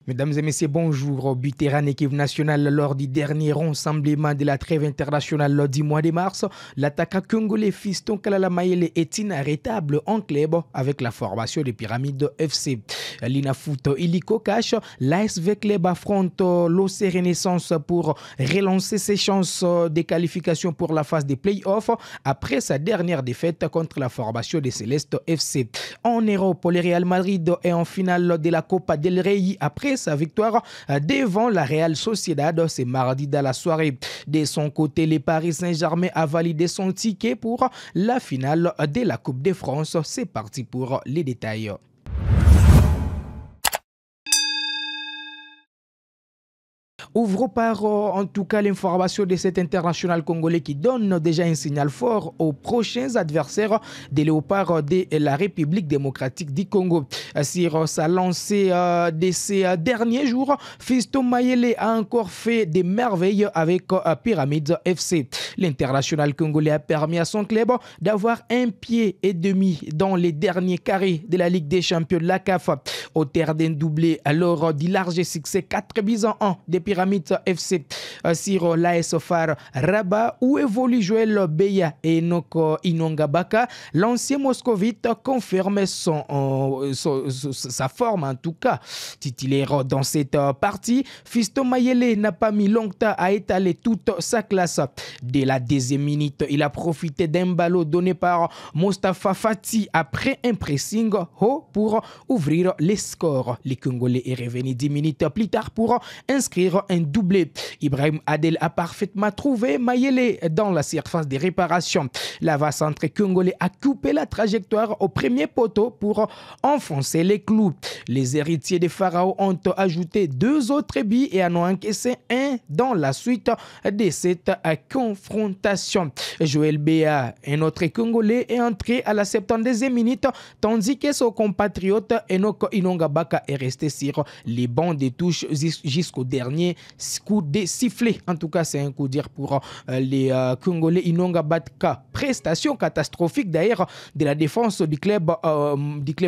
Mesdames et messieurs, bonjour. Butéran équipe nationale lors du dernier rassemblement de la trêve internationale du mois de mars. L'attaquant congolais Fiston Kalala Mayele est inarrêtable en club avec la formation des Pyramides FC. L'Inafoot illico cash, l'ASV Club affronte l'OC Renaissance pour relancer ses chances de qualification pour la phase des playoffs après sa dernière défaite contre la formation des Célestes FC. En Europe, le Real Madrid est en finale de la Copa del Rey après sa victoire devant la Real Sociedad ce mardi dans la soirée. De son côté, le Paris Saint-Germain a validé son ticket pour la finale de la Coupe de France. C'est parti pour les détails. Ouvrons par en tout cas l'information de cet international congolais qui donne déjà un signal fort aux prochains adversaires des Léopards de la République démocratique du Congo. Sur sa lancée de ces derniers jours, Fiston Mayele a encore fait des merveilles avec Pyramides FC. L'international congolais a permis à son club d'avoir un pied et demi dans les derniers carrés de la Ligue des champions de la CAF. Au terme d'un doublé lors du large succès 4-1 des Pyramides FC sur l'AS FAR Rabat où évolue Joël Beya et Enoko Inongabaka. L'ancien moscovite confirme sa forme en tout cas titulaire dans cette partie. Fiston Mayele n'a pas mis longtemps à étaler toute sa classe. Dès la deuxième minute, il a profité d'un ballon donné par Mostafa Fati après un pressing haut pour ouvrir les scores. Les Congolais est revenu 10 minutes plus tard pour inscrire un doublé. Ibrahim Adel a parfaitement trouvé Mayele dans la surface de réparation. L'avant-centre congolais a coupé la trajectoire au premier poteau pour enfoncer les clous. Les héritiers des Pharaons ont ajouté 2 autres buts et en ont encaissé un dans la suite de cette confrontation. Joël Beya, un autre Congolais, est entré à la 72e minute tandis que son compatriote Enoko Inongabaka est resté sur les bancs des touches jusqu'au dernier coup de sifflet. En tout cas, c'est un coup dur pour les Congolais. Inongabaka, prestation catastrophique d'ailleurs de la défense du club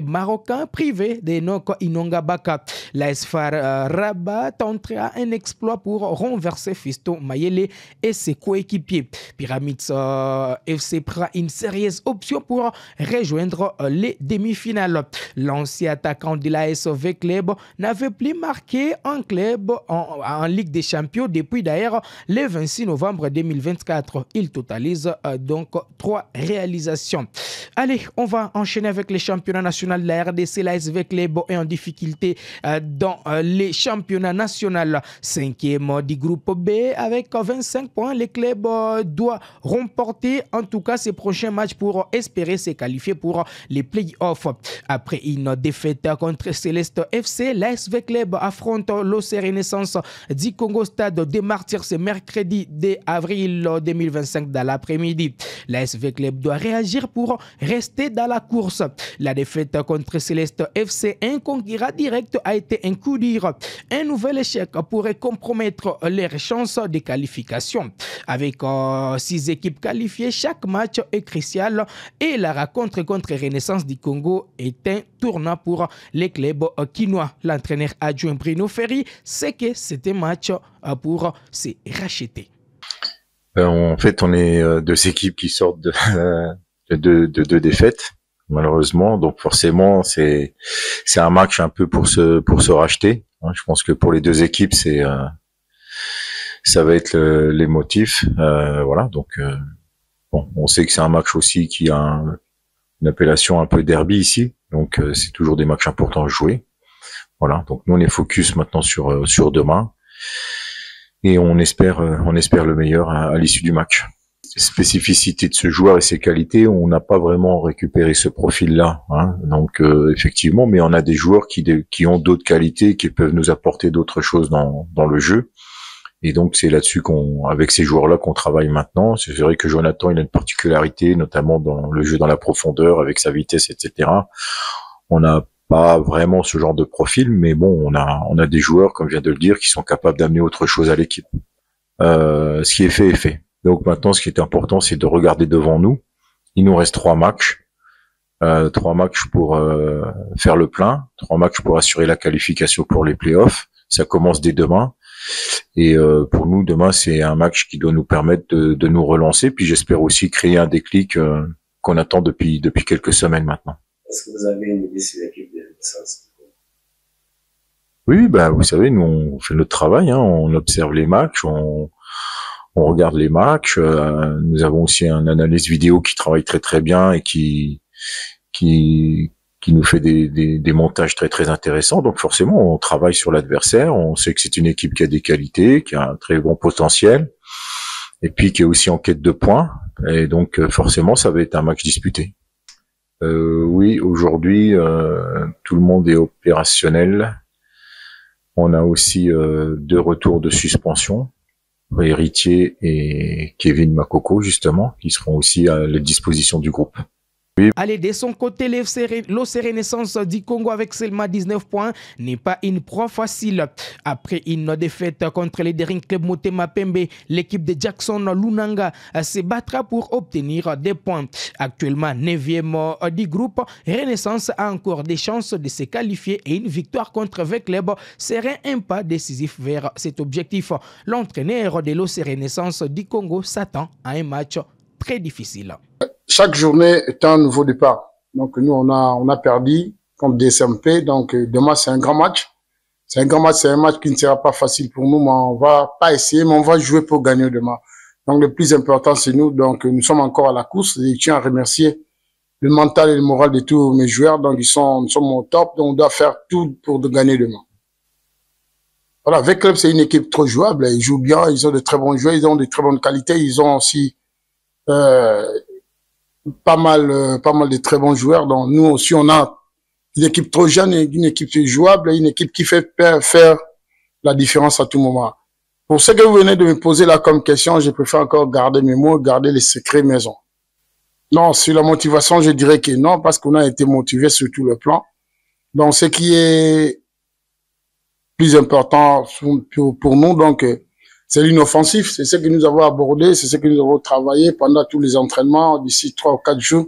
marocain privé d'Enoko Inongabaka. L'AS FAR Rabat tentera un exploit pour renverser Fiston Mayele et ses coéquipiers. Pyramids FC prend une sérieuse option pour rejoindre les demi-finales. L'ancien attaquant de l'ASV Club n'avait plus marqué un club en Ligue des Champions depuis d'ailleurs le 26 novembre 2024. Il totalise donc 3 réalisations. Allez, on va enchaîner avec les championnats nationaux de la RDC. L'ASV Club est en difficulté dans les championnats nationaux. 5e du groupe B avec 25 points. Le club doit remporter en tout cas ses prochains matchs pour espérer se qualifier pour les playoffs. Après une défaite contre Céleste FC, l'ASV Club affronte l'OC Renaissance du Congo Stade des Martyrs ce mercredi 2 avril 2025 dans l'après-midi. L'ASV Club doit réagir pour rester dans la course. La défaite contre Céleste FC, un concurrent direct, a été un coup dur. Un nouvel échec pourrait compromettre leurs chances de qualification. Avec 6 équipes qualifiées, chaque match est crucial et la rencontre contre Renaissance du Congo est un tournant pour les clubs quinois. L'entraîneur adjoint Bruno Ferry sait que c'est un match pour se racheter. En fait, on est 2 équipes qui sortent de 2 défaites, malheureusement. Donc forcément, c'est un match un peu pour se racheter. Je pense que pour les 2 équipes, ça va être les motifs. Voilà. Donc bon, on sait que c'est un match aussi qui a une appellation un peu derby ici. Donc c'est toujours des matchs importants à jouer. Voilà. Donc nous on est focus maintenant sur demain et on espère le meilleur à l'issue du match. Spécificité de ce joueur et ses qualités, on n'a pas vraiment récupéré ce profil-là, donc effectivement, mais on a des joueurs qui ont d'autres qualités, qui peuvent nous apporter d'autres choses dans le jeu, et donc c'est là-dessus avec ces joueurs-là qu'on travaille maintenant. C'est vrai que Jonathan, il a une particularité, notamment dans le jeu dans la profondeur, avec sa vitesse, etc. On n'a pas vraiment ce genre de profil, mais bon, on a des joueurs, comme je viens de le dire, qui sont capables d'amener autre chose à l'équipe. Ce qui est fait est fait. Donc maintenant, ce qui est important, c'est de regarder devant nous. Il nous reste 3 matchs. 3 matchs pour faire le plein, 3 matchs pour assurer la qualification pour les playoffs. Ça commence dès demain. Et pour nous, demain, c'est un match qui doit nous permettre de nous relancer. Puis j'espère aussi créer un déclic qu'on attend depuis quelques semaines maintenant. Est-ce que vous avez une idée sur l'équipe de Renaissance? Oui, bah vous savez, nous on fait notre travail, hein, on observe les matchs, on regarde les matchs. Nous avons aussi un analyste vidéo qui travaille très très bien et qui nous fait des montages très très intéressants. Donc forcément, on travaille sur l'adversaire. On sait que c'est une équipe qui a des qualités, qui a un très bon potentiel, et puis qui est aussi en quête de points. Et donc forcément, ça va être un match disputé. Oui, aujourd'hui, tout le monde est opérationnel. On a aussi 2 retours de suspension, Héritier et Kevin Makoko, justement, qui seront aussi à la disposition du groupe. Oui. Allez, de son côté, l'OC Renaissance du Congo avec seulement 19 points n'est pas une proie facile. Après une défaite contre les Daring Club Motema Pembe, l'équipe de Jackson Lunanga se battra pour obtenir des points. Actuellement 9e du groupe, Renaissance a encore des chances de se qualifier et une victoire contre V Club serait un pas décisif vers cet objectif. L'entraîneur de l'OC Renaissance du Congo s'attend à un match très difficile. Chaque journée est un nouveau départ. Donc nous on a perdu contre DSMP. Donc demain c'est un grand match. C'est un grand match, c'est un match qui ne sera pas facile pour nous, mais on va pas essayer, mais on va jouer pour gagner demain. Donc le plus important c'est nous. Donc nous sommes encore à la course. Et je tiens à remercier le mental et le moral de tous mes joueurs. Donc nous sommes au top. Donc on doit faire tout pour gagner demain. Voilà, V Club c'est une équipe trop jouable. Ils jouent bien, ils ont de très bons joueurs, ils ont de très bonnes qualités, ils ont aussi pas mal de très bons joueurs. Donc nous aussi on a une équipe trop jeune, une équipe jouable, une équipe qui fait faire la différence à tout moment. Pour ce que vous venez de me poser là comme question, je préfère encore garder mes mots, garder les secrets maison. Non, sur la motivation, je dirais que non, parce qu'on a été motivé sur tout le plan. Donc ce qui est plus important pour nous, donc c'est l'inoffensif, c'est ce que nous avons abordé, c'est ce que nous avons travaillé pendant tous les entraînements d'ici 3 ou 4 jours.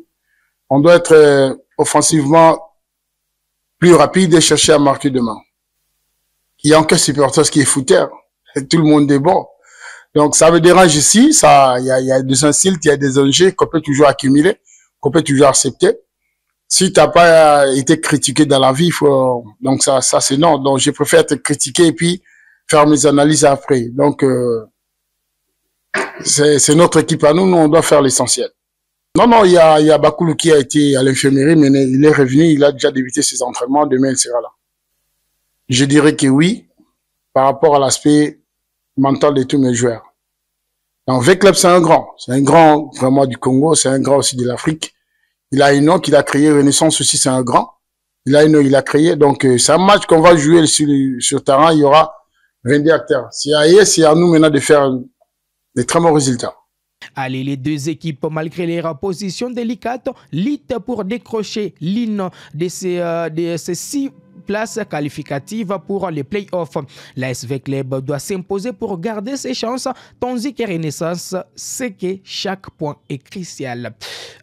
On doit être offensivement plus rapide et chercher à marquer demain. Il y a encore supporters qui est fouteur. Tout le monde est bon. Donc ça me dérange ici, il y a des insultes, il y a des enjeux qu'on peut toujours accumuler, qu'on peut toujours accepter. Si t'as pas été critiqué dans la vie, donc ça c'est non. Donc je préfère être critiqué et puis faire mes analyses après. Donc, c'est notre équipe à nous. Nous, on doit faire l'essentiel. Non, il y a Bakoulou qui a été à l'infirmerie, mais il est revenu, il a déjà débuté ses entraînements. Demain, il sera là. Je dirais que oui, par rapport à l'aspect mental de tous mes joueurs. Donc, V-Club, c'est un grand vraiment du Congo, c'est un grand aussi de l'Afrique. Il a une nom qu'il a créé, Renaissance aussi, c'est un grand. Il a créé. Donc, c'est un match qu'on va jouer sur terrain. Il y aura 22 acteurs. C'est à nous maintenant de faire des très bons résultats. Allez, les 2 équipes, malgré leur position délicate, luttent pour décrocher l'une de ces 6 places qualificatives pour les playoffs. La SV Club doit s'imposer pour garder ses chances, tandis que Renaissance sait que chaque point est crucial.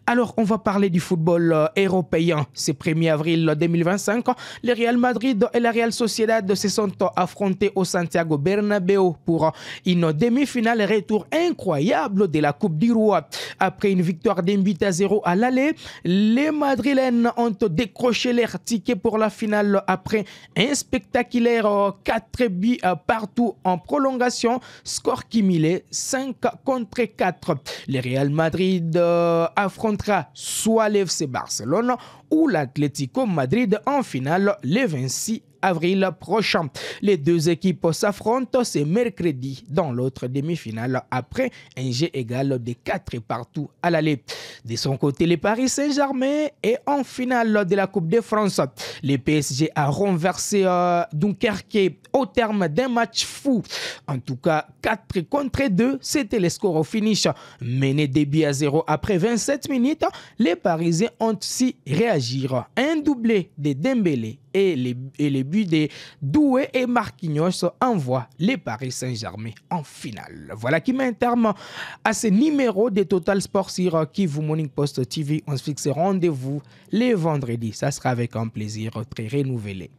Alors, on va parler du football européen. Ce 1er avril 2025, le Real Madrid et la Real Sociedad se sont affrontés au Santiago Bernabéu pour une demi-finale retour incroyable de la Coupe du Roi. Après une victoire d'1-0 à l'aller, les Madrilènes ont décroché leur ticket pour la finale après un spectaculaire 4 buts partout en prolongation, score cumulé 5-4. Le Real Madrid affrontera soit l'FC Barcelone ou l'Atlético Madrid en finale le 26 avril prochain. Les 2 équipes s'affrontent ce mercredi dans l'autre demi-finale après un jeu égal de 4 partout à l'aller. De son côté, le Paris Saint-Germain est en finale de la Coupe de France. Le PSG a renversé Dunkerque au terme d'un match fou. En tout cas, 4-2, c'était le score au finish. Mené 2-0 après 27 minutes, les Parisiens ont aussi réagi. Un doublé de Dembélé et les buts de Doué et Marquinhos envoient les Paris Saint-Germain en finale. Voilà qui met un terme à ce numéro de Total Sport sur Kivu Morning Post TV. On se fixe rendez-vous les vendredis. Ça sera avec un plaisir très renouvelé.